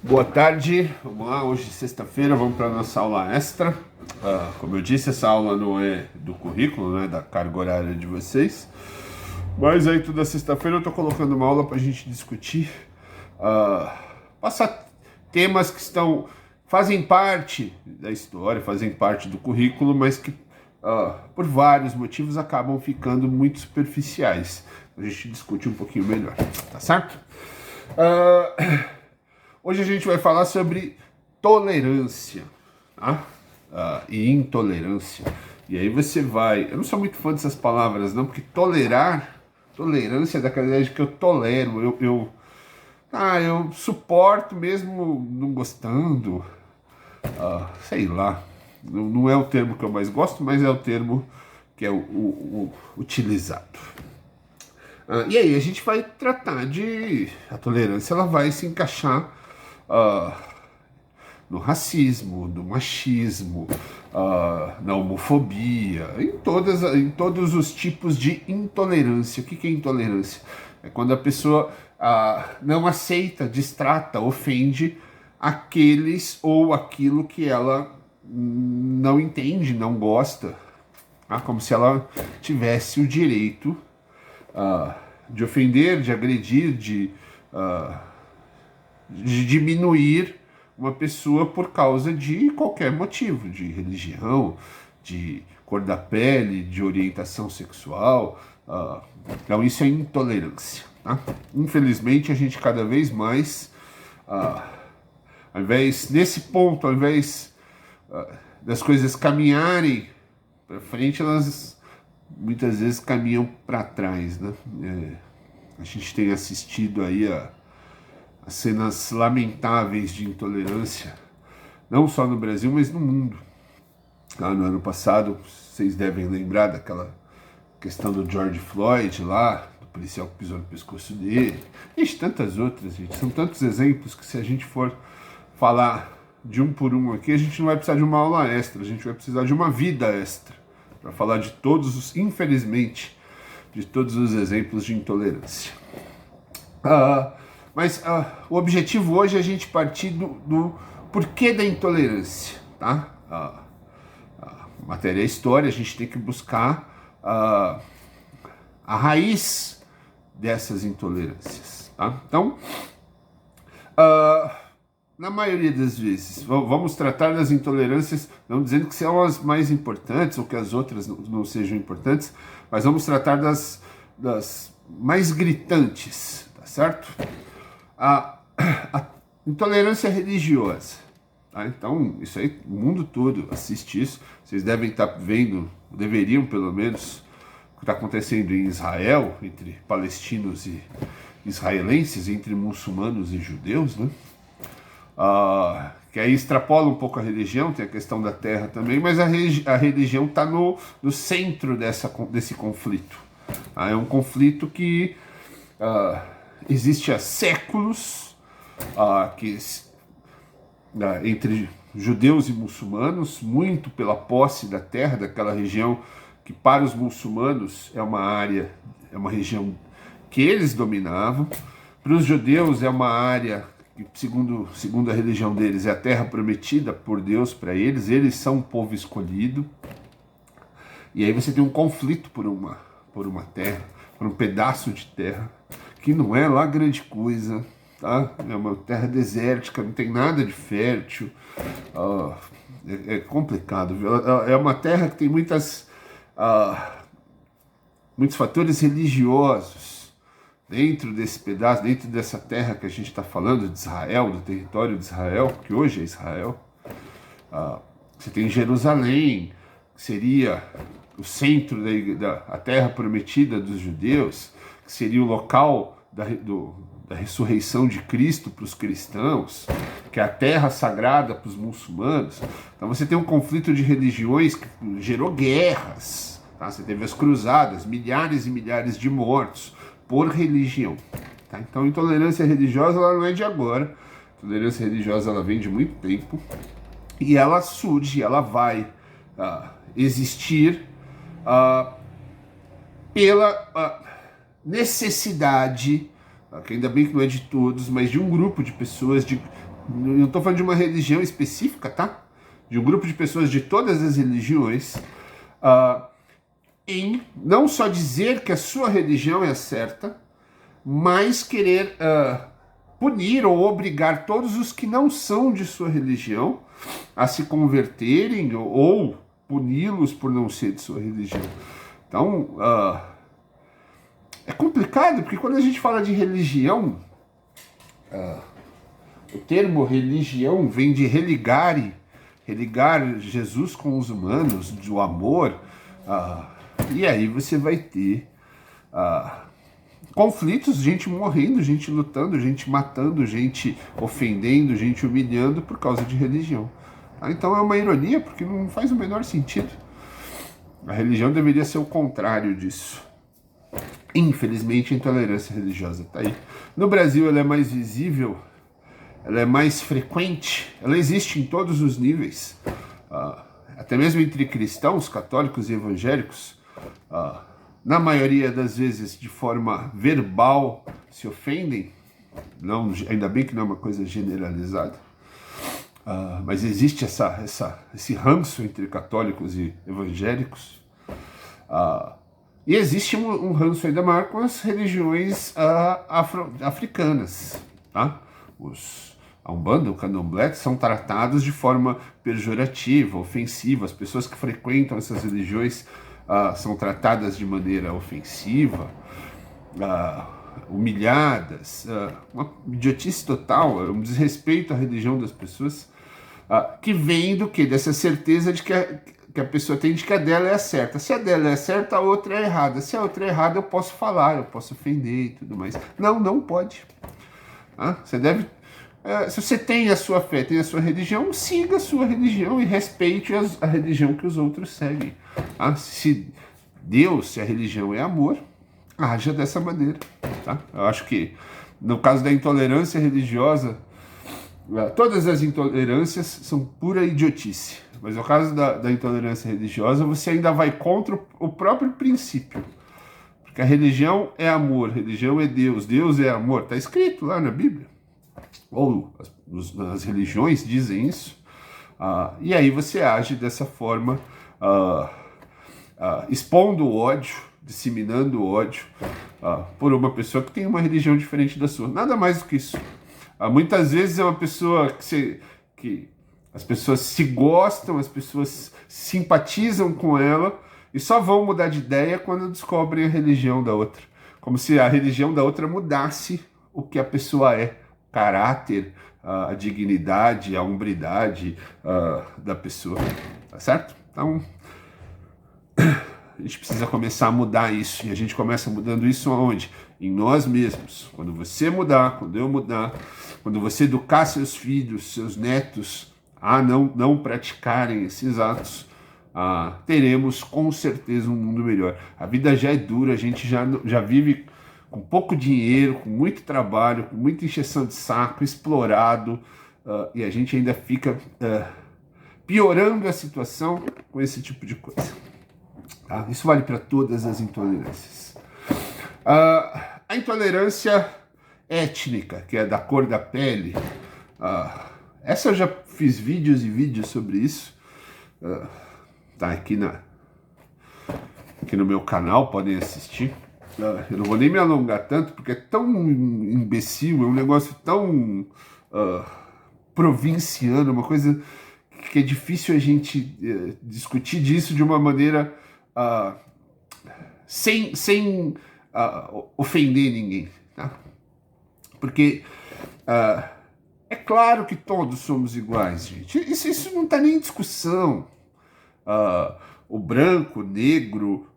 Boa tarde, vamos lá, hoje sexta-feira, vamos para a nossa aula extra. Como eu disse, essa aula não é do currículo, não é da carga horária de vocês, mas aí toda sexta-feira eu estou colocando uma aula para a gente discutir, passar temas que fazem parte da história, fazem parte do currículo, mas que por vários motivos acabam ficando muito superficiais. A gente discute um pouquinho melhor, tá certo? Hoje a gente vai falar sobre tolerância, tá? E intolerância. E aí você vai... Eu não sou muito fã dessas palavras, não, porque tolerância é daquela ideia de que eu tolero, eu suporto mesmo não gostando, sei lá. Não é o termo que eu mais gosto, mas é o termo que é o utilizado. E aí a gente vai tratar de... A tolerância ela vai se encaixar no racismo, no machismo, na homofobia, em todos os tipos de intolerância. O que é intolerância? É quando a pessoa não aceita, destrata, ofende aqueles ou aquilo que ela não entende, não gosta, como se ela tivesse o direito de ofender, de agredir, de diminuir uma pessoa por causa de qualquer motivo, de religião, de cor da pele, de orientação sexual. Então isso é intolerância, tá? Infelizmente a gente cada vez mais, nesse ponto, ao invés das coisas caminharem para frente, elas muitas vezes caminham para trás, né? A gente tem assistido aí as cenas lamentáveis de intolerância, não só no Brasil, mas no mundo. No ano passado, vocês devem lembrar daquela questão do George Floyd lá, do policial que pisou no pescoço dele, e tantas outras, gente. São tantos exemplos que se a gente for falar de um por um aqui, a gente não vai precisar de uma aula extra, a gente vai precisar de uma vida extra, para falar de infelizmente, de todos os exemplos de intolerância. Mas o objetivo hoje é a gente partir do porquê da intolerância, tá? Matéria é história, a gente tem que buscar a raiz dessas intolerâncias, tá? Então, na maioria das vezes, vamos tratar das intolerâncias, não dizendo que são as mais importantes ou que as outras não sejam importantes, mas vamos tratar das mais gritantes, tá certo? A intolerância religiosa, tá? Então, isso aí, o mundo todo assiste isso. Vocês devem estar vendo, deveriam pelo menos, o que está acontecendo em Israel, entre palestinos e israelenses, entre muçulmanos e judeus, né? Que aí extrapola um pouco a religião, tem a questão da terra também, mas a religião está no centro desse conflito. É um conflito que existe há séculos, entre judeus e muçulmanos, muito pela posse da terra, daquela região que para os muçulmanos é uma região que eles dominavam. Para os judeus é uma área que, segundo a religião deles, é a terra prometida por Deus para eles, eles são um povo escolhido. E aí você tem um conflito por uma terra, por um pedaço de terra, que não é lá grande coisa, tá? É uma terra desértica, não tem nada de fértil, é complicado, viu? É uma terra que tem muitos fatores religiosos dentro desse pedaço, dentro dessa terra que a gente está falando, de Israel, do território de Israel, que hoje é Israel. Você tem Jerusalém, que seria o centro da terra prometida dos judeus, que seria o local da ressurreição de Cristo para os cristãos, que é a terra sagrada para os muçulmanos. Então você tem um conflito de religiões que gerou guerras, tá? Você teve as cruzadas, milhares e milhares de mortos por religião, tá? Então a intolerância religiosa ela não é de agora, a intolerância religiosa ela vem de muito tempo, e ela surge, ela vai existir pela necessidade, que ainda bem que não é de todos, mas de um grupo de pessoas de não estou falando de uma religião específica, tá? De um grupo de pessoas de todas as religiões, em não só dizer que a sua religião é a certa, mas querer punir ou obrigar todos os que não são de sua religião a se converterem ou puni-los por não ser de sua religião. Então, é complicado, porque quando a gente fala de religião, o termo religião vem de religare, religar Jesus com os humanos, do amor, e aí você vai ter conflitos, gente morrendo, gente lutando, gente matando, gente ofendendo, gente humilhando por causa de religião. Então é uma ironia, porque não faz o menor sentido. A religião deveria ser o contrário disso. Infelizmente, a intolerância religiosa está aí. No Brasil, ela é mais visível, ela é mais frequente, ela existe em todos os níveis, até mesmo entre cristãos, católicos e evangélicos. Na maioria das vezes, de forma verbal, se ofendem. Não, ainda bem que não é uma coisa generalizada. Mas existe esse ranço entre católicos e evangélicos. E existe um ranço ainda maior com as religiões africanas. Tá? A Umbanda, o Candomblé, são tratados de forma pejorativa, ofensiva. As pessoas que frequentam essas religiões são tratadas de maneira ofensiva, humilhadas, uma idiotice total, um desrespeito à religião das pessoas, que vem do quê? Dessa certeza de que a pessoa tem de que a dela é a certa. Se a dela é a certa, a outra é errada. Se a outra é errada, eu posso falar, eu posso ofender e tudo mais. Não, não pode. Você deve... se você tem a sua fé, tem a sua religião, siga a sua religião e respeite a religião que os outros seguem. Se Deus, se a religião é amor, haja dessa maneira. Tá? Eu acho que, no caso da intolerância religiosa, todas as intolerâncias são pura idiotice. Mas no caso da intolerância religiosa, você ainda vai contra o próprio princípio. Porque a religião é amor, religião é Deus, Deus é amor. Está escrito lá na Bíblia. Ou as religiões dizem isso. E aí você age dessa forma, expondo o ódio, disseminando o ódio por uma pessoa que tem uma religião diferente da sua. Nada mais do que isso. Muitas vezes é uma pessoa que as pessoas se gostam, as pessoas simpatizam com ela e só vão mudar de ideia quando descobrem a religião da outra. Como se a religião da outra mudasse o que a pessoa é, o caráter, a dignidade, a hombridade da pessoa. Tá certo? Então, a gente precisa começar a mudar isso. E a gente começa mudando isso aonde? Em nós mesmos. Quando você mudar, quando eu mudar, quando você educar seus filhos, seus netos a não praticarem esses atos, teremos com certeza um mundo melhor. A vida já é dura, a gente já vive com pouco dinheiro, com muito trabalho, com muita encheção de saco, explorado, e a gente ainda fica piorando a situação com esse tipo de coisa. Tá? Isso vale para todas as intolerâncias. A intolerância étnica, que é da cor da pele, essa eu já fiz vídeos e vídeos sobre isso. Tá aqui no meu canal, podem assistir. Eu não vou nem me alongar tanto, porque é tão imbecil, é um negócio tão provinciano, uma coisa que é difícil a gente discutir disso de uma maneira sem ofender ninguém, tá? Porque é claro que todos somos iguais, gente. Isso não está nem em discussão. O branco, o negro,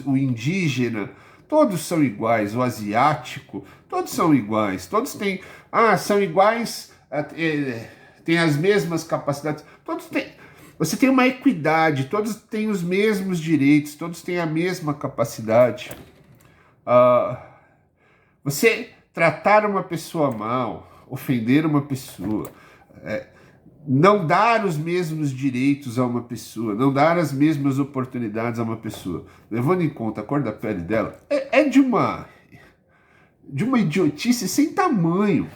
o indígena, todos são iguais. O asiático, todos são iguais. Todos têm... são iguais, têm as mesmas capacidades. Todos têm... Você tem uma equidade, todos têm os mesmos direitos, todos têm a mesma capacidade. Você tratar uma pessoa mal, ofender uma pessoa, não dar os mesmos direitos a uma pessoa, não dar as mesmas oportunidades a uma pessoa, levando em conta a cor da pele dela, é de uma idiotice sem tamanho.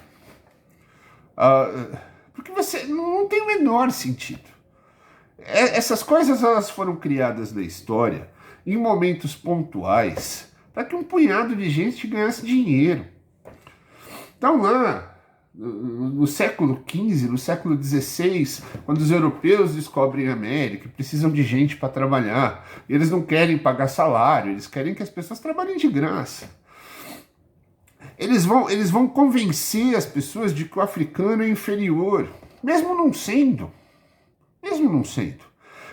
Porque você não tem o menor sentido. Essas coisas elas foram criadas na história em momentos pontuais para que um punhado de gente ganhasse dinheiro. Então lá no século XV, no século XVI, quando os europeus descobrem a América, precisam de gente para trabalhar, eles não querem pagar salário, eles querem que as pessoas trabalhem de graça. Eles vão convencer as pessoas de que o africano é inferior, mesmo não sendo.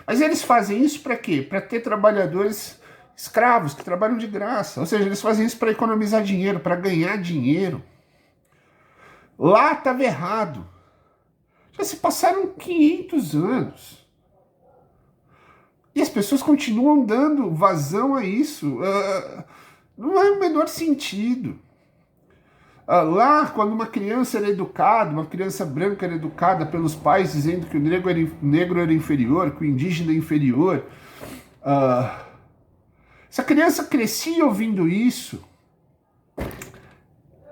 Mas eles fazem isso para quê? Para ter trabalhadores escravos que trabalham de graça. Ou seja, eles fazem isso para economizar dinheiro, para ganhar dinheiro. Lá estava errado. Já se passaram 500 anos. E as pessoas continuam dando vazão a isso. Não é o menor sentido. Lá, quando uma criança era educada, uma criança branca era educada pelos pais dizendo que o negro era inferior, que o indígena é inferior, essa criança crescia ouvindo isso.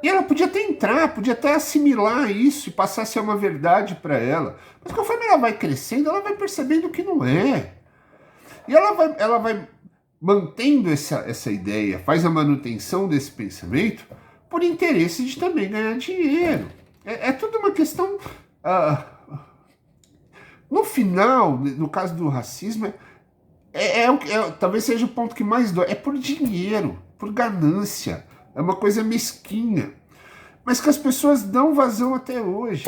E ela podia até entrar, podia até assimilar isso e passar a ser uma verdade para ela. Mas conforme ela vai crescendo, ela vai percebendo que não é. E ela vai mantendo essa ideia, faz a manutenção desse pensamento por interesse de também ganhar dinheiro. É tudo uma questão... no final, no caso do racismo, talvez seja o ponto que mais dói. É por dinheiro, por ganância. É uma coisa mesquinha, mas que as pessoas dão vazão até hoje.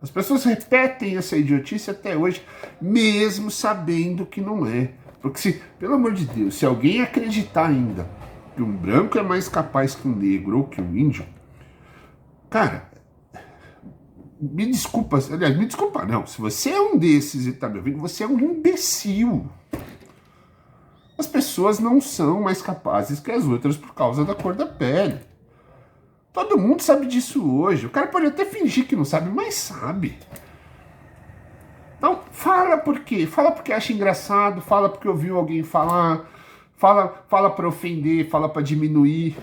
As pessoas repetem essa idiotice até hoje, mesmo sabendo que não é. Porque, pelo amor de Deus, se alguém acreditar ainda que um branco é mais capaz que um negro ou que um índio, cara, me desculpa, aliás, me desculpa não, se você é um desses e tá me ouvindo, você é um imbecil. As pessoas não são mais capazes que as outras por causa da cor da pele. Todo mundo sabe disso hoje. O cara pode até fingir que não sabe, mas sabe. Então, fala por quê? Fala porque acha engraçado, fala porque ouviu alguém falar, fala para ofender, fala para diminuir.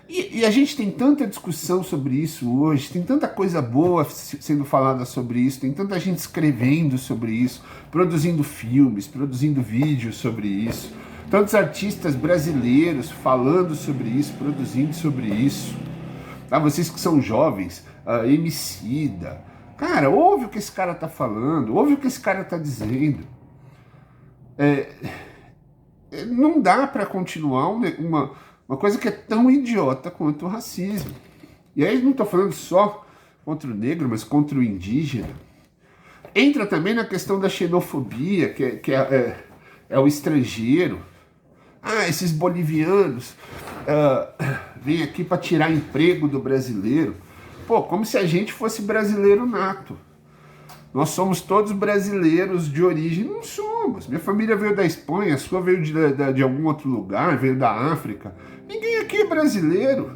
E a gente tem tanta discussão sobre isso hoje, tem tanta coisa boa sendo falada sobre isso, tem tanta gente escrevendo sobre isso, produzindo filmes, produzindo vídeos sobre isso, tantos artistas brasileiros falando sobre isso, produzindo sobre isso. Vocês que são jovens, Emicida, cara, ouve o que esse cara tá falando, ouve o que esse cara tá dizendo. Não dá para continuar uma coisa que é tão idiota quanto o racismo. E aí não estou falando só contra o negro, mas contra o indígena. Entra também na questão da xenofobia, que é o estrangeiro. Esses bolivianos vêm aqui para tirar emprego do brasileiro. Pô, como se a gente fosse brasileiro nato. Nós somos todos brasileiros de origem. Não somos. Minha família veio da Espanha, a sua veio de algum outro lugar, veio da África. Ninguém aqui é brasileiro.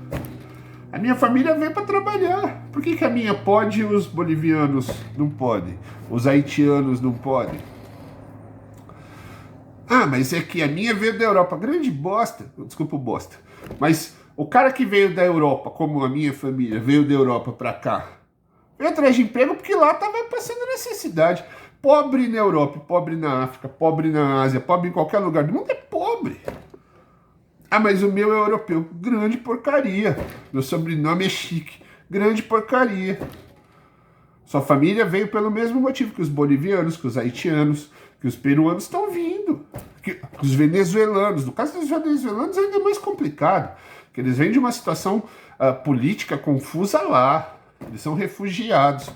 A minha família veio para trabalhar. Por que a minha pode e os bolivianos não podem? Os haitianos não podem? Mas é que a minha veio da Europa. Grande bosta. Desculpa o bosta. Mas o cara que veio da Europa, como a minha família, veio da Europa para cá, veio atrás de emprego porque lá estava passando necessidade. Pobre na Europa, pobre na África, pobre na Ásia, pobre em qualquer lugar do mundo é pobre. Mas o meu é europeu. Grande porcaria. Meu sobrenome é chique. Grande porcaria. Sua família veio pelo mesmo motivo que os bolivianos, que os haitianos, que os peruanos estão vindo. Que os venezuelanos. No caso dos venezuelanos ainda é mais complicado. Que eles vêm de uma situação política confusa lá. Eles são refugiados.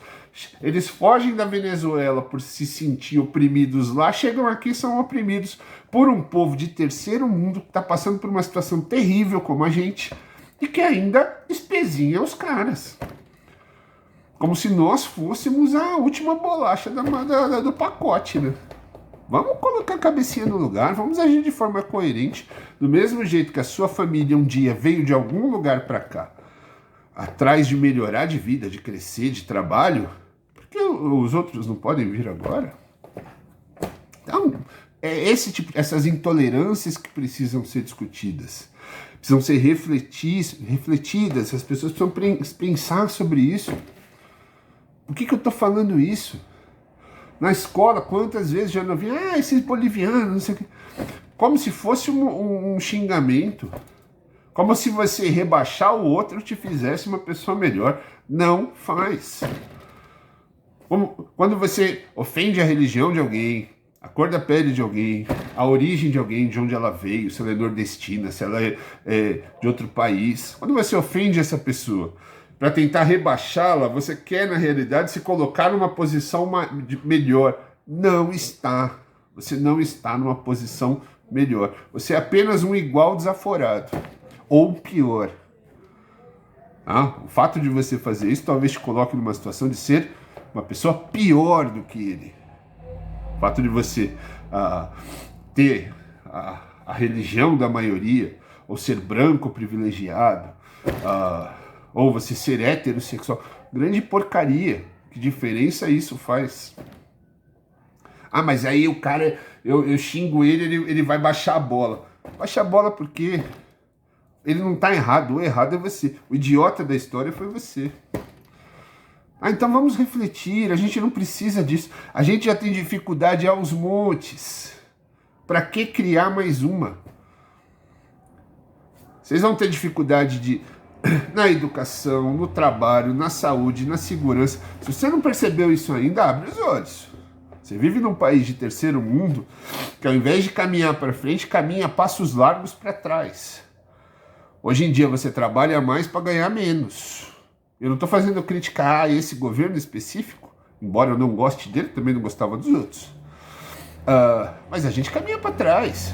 Eles fogem da Venezuela por se sentir oprimidos lá, chegam aqui e são oprimidos por um povo de terceiro mundo que está passando por uma situação terrível como a gente e que ainda espezinha os caras. Como se nós fôssemos a última bolacha do pacote, né? Vamos colocar a cabecinha no lugar, vamos agir de forma coerente, do mesmo jeito que a sua família um dia veio de algum lugar para cá, atrás de melhorar de vida, de crescer, de trabalho, porque os outros não podem vir agora? Então, essas intolerâncias que precisam ser discutidas. precisam ser refletidas, as pessoas precisam pensar sobre isso. Por que eu estou falando isso? Na escola, quantas vezes já não vi, esses bolivianos, não sei o quê. Como se fosse um xingamento. Como se você rebaixar o outro te fizesse uma pessoa melhor. Não faz. Quando você ofende a religião de alguém, a cor da pele de alguém, a origem de alguém, de onde ela veio, se ela é nordestina, se ela é de outro país. Quando você ofende essa pessoa para tentar rebaixá-la, você quer, na realidade, se colocar numa posição melhor. Não está. Você não está numa posição melhor. Você é apenas um igual desaforado. Ou pior. O fato de você fazer isso talvez te coloque numa situação de ser uma pessoa pior do que ele. O fato de você ter a religião da maioria, ou ser branco privilegiado, ou você ser heterossexual, grande porcaria. Que diferença isso faz? Mas aí o cara, eu xingo ele vai baixar a bola. Baixa a bola por quê? Ele não está errado, o errado é você. O idiota da história foi você. Então vamos refletir, a gente não precisa disso. A gente já tem dificuldade aos montes. Para que criar mais uma? Vocês vão ter dificuldade na educação, no trabalho, na saúde, na segurança. Se você não percebeu isso ainda, abre os olhos. Você vive num país de terceiro mundo que ao invés de caminhar para frente, caminha a passos largos para trás. Hoje em dia você trabalha mais para ganhar menos. Eu não estou fazendo criticar esse governo específico, embora eu não goste dele, também não gostava dos outros. Mas a gente caminha para trás.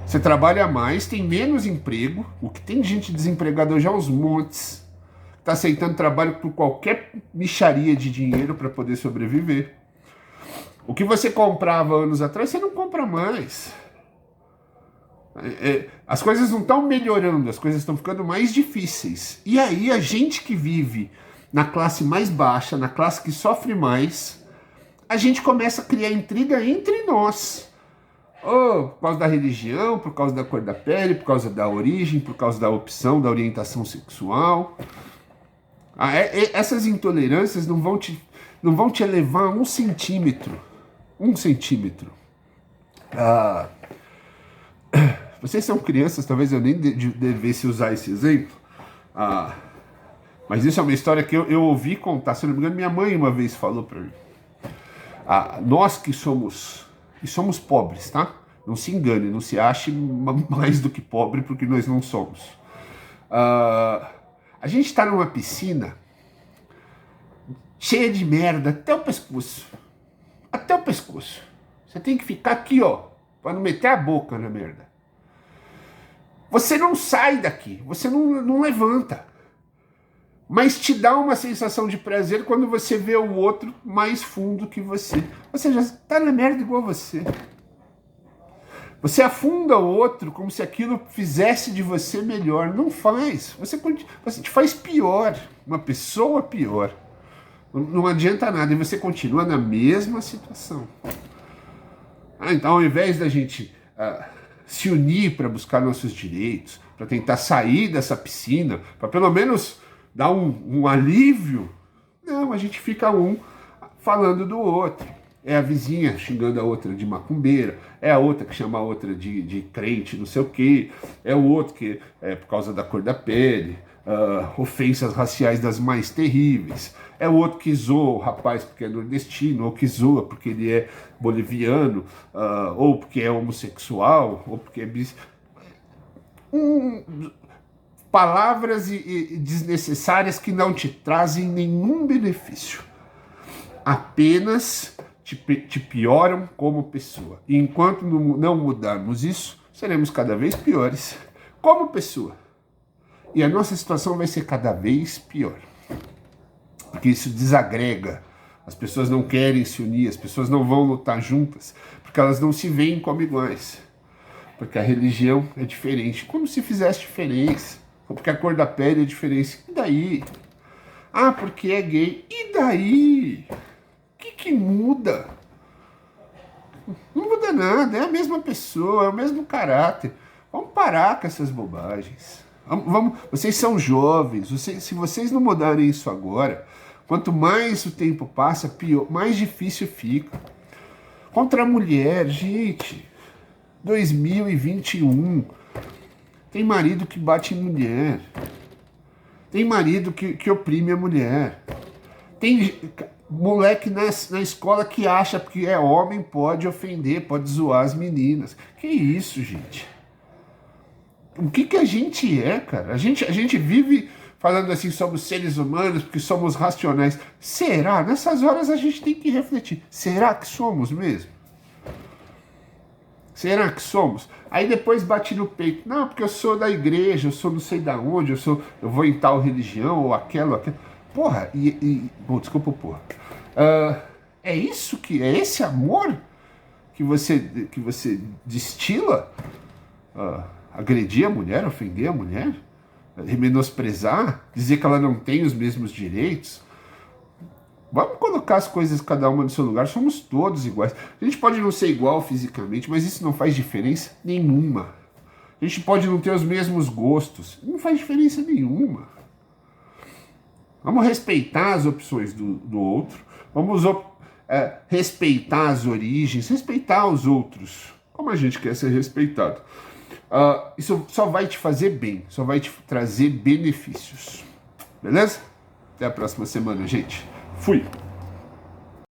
Você trabalha mais, tem menos emprego, o que tem gente desempregada hoje aos montes, está aceitando trabalho por qualquer mixaria de dinheiro para poder sobreviver. O que você comprava anos atrás, você não compra mais. As coisas não estão melhorando, as coisas estão ficando mais difíceis. E aí a gente que vive na classe mais baixa, na classe que sofre mais, a gente começa a criar intriga entre nós. Por causa da religião, por causa da cor da pele, por causa da origem, por causa da opção, da orientação sexual. Essas intolerâncias não vão te elevar 1 centímetro. 1 centímetro. Vocês são crianças, talvez eu nem devesse usar esse exemplo. Mas isso é uma história que eu ouvi contar. Se não me engano, minha mãe uma vez falou para mim. Nós que somos pobres, tá? Não se engane, não se ache mais do que pobre, porque nós não somos. A gente está numa piscina cheia de merda até o pescoço. Até o pescoço. Você tem que ficar aqui, para não meter a boca na merda. Você não sai daqui, você não levanta. Mas te dá uma sensação de prazer quando você vê o outro mais fundo que você. Você já está na merda igual você. Você afunda o outro como se aquilo fizesse de você melhor. Não faz. Você te faz pior. Uma pessoa pior. Não adianta nada. E você continua na mesma situação. Então, ao invés da gente se unir para buscar nossos direitos, para tentar sair dessa piscina, para pelo menos dar um alívio, não, a gente fica falando do outro. É a vizinha xingando a outra de macumbeira, é a outra que chama a outra de crente, não sei o quê, é o outro que é por causa da cor da pele, ofensas raciais das mais terríveis, é o outro que zoa o rapaz porque é nordestino, ou que zoa porque ele é boliviano, ou porque é homossexual, ou porque é palavras desnecessárias que não te trazem nenhum benefício, apenas te pioram como pessoa. E enquanto não mudarmos isso, seremos cada vez piores como pessoa. E a nossa situação vai ser cada vez pior. Porque isso desagrega. As pessoas não querem se unir, as pessoas não vão lutar juntas, porque elas não se veem como iguais. Porque a religião é diferente. Como se fizesse diferença. Ou porque a cor da pele é diferente. E daí? Porque é gay. E daí? O que muda? Não muda nada, é a mesma pessoa, é o mesmo caráter. Vamos parar com essas bobagens. Vocês são jovens, se vocês não mudarem isso agora, quanto mais o tempo passa, pior, mais difícil fica. Contra a mulher, gente, 2021, tem marido que bate em mulher, tem marido que oprime a mulher, tem moleque na escola que acha que é homem, pode ofender, pode zoar as meninas. Que isso, gente? O que a gente é, cara? A gente vive falando assim, somos seres humanos porque somos racionais. Será? Nessas horas a gente tem que refletir. Será que somos mesmo? Será que somos? Aí depois bate no peito. Não, porque eu sou da igreja, eu sou não sei da onde, eu vou em tal religião, ou aquela. Porra, bom, desculpa, porra. É isso que. É esse amor que você destila? Agredir a mulher, ofender a mulher, menosprezar, dizer que ela não tem os mesmos direitos. Vamos colocar as coisas cada uma no seu lugar, somos todos iguais. A gente pode não ser igual fisicamente, mas isso não faz diferença nenhuma. A gente pode não ter os mesmos gostos, não faz diferença nenhuma. Vamos respeitar as opções do outro, vamos respeitar as origens, respeitar os outros, como a gente quer ser respeitado. Isso só vai te fazer bem, só vai te trazer benefícios. Beleza? Até a próxima semana, gente. Fui!